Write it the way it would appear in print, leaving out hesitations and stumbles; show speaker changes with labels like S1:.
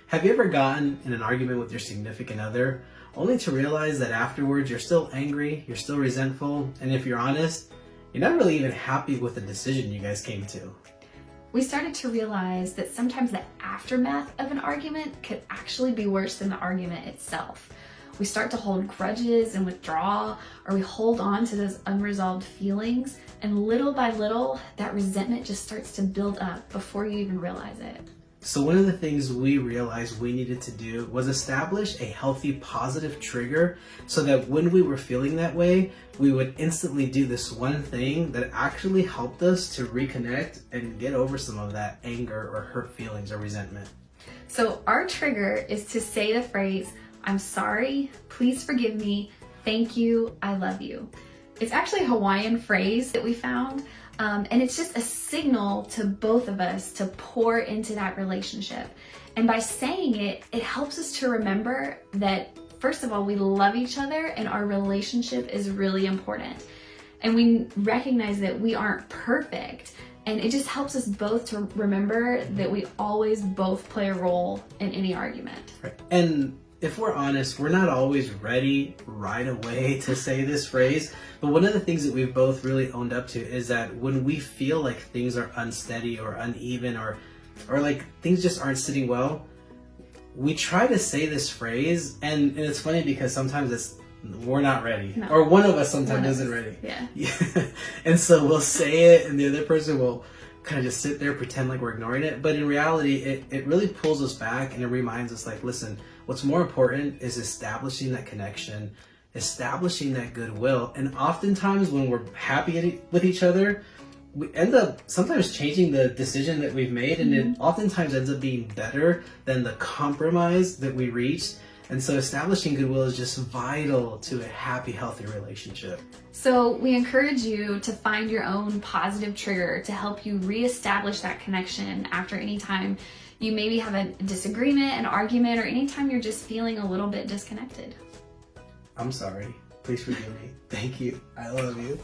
S1: Have you ever gotten in an argument with your significant other only to realize that afterwards you're still angry, you're still resentful, and if you're honest, you're not really even happy with the decision you guys came to?
S2: We started to realize that sometimes the aftermath of an argument could actually be worse than the argument itself. We start to hold grudges and withdraw, or we hold on to those unresolved feelings, and little by little, that resentment just starts to build up before you even realize it.
S1: So one of the things we realized we needed to do was establish a healthy, positive trigger so that when we were feeling that way, we would instantly do this one thing that actually helped us to reconnect and get over some of that anger or hurt feelings or resentment.
S2: So our trigger is to say the phrase, "I'm sorry, please forgive me, thank you, I love you." It's actually a Hawaiian phrase that we found, and it's just a signal to both of us to pour into that relationship. And by saying it, it helps us to remember that, first of all, we love each other and our relationship is really important. And we recognize that we aren't perfect. And it just helps us both to remember that we always both play a role in any argument.
S1: Right. And if we're honest, we're not always ready right away to say this phrase, but one of the things that we've both really owned up to is that when we feel like things are unsteady or uneven or like things just aren't sitting well, we try to say this phrase, and it's funny because sometimes we're not ready.
S2: No.
S1: Or one of us sometimes isn't ready.
S2: Yeah.
S1: And so we'll say it and the other person will kind of just sit there, pretend like we're ignoring it. But in reality, it really pulls us back and it reminds us like, listen, what's more important is establishing that connection, establishing that goodwill. And oftentimes when we're happy with each other, we end up sometimes changing the decision that we've made, and it oftentimes ends up being better than the compromise that we reached. And so establishing goodwill is just vital to a happy, healthy relationship.
S2: So we encourage you to find your own positive trigger to help you reestablish that connection after any time you maybe have a disagreement, an argument, or anytime you're just feeling a little bit disconnected.
S1: I'm sorry. Please forgive me. Thank you. I love you.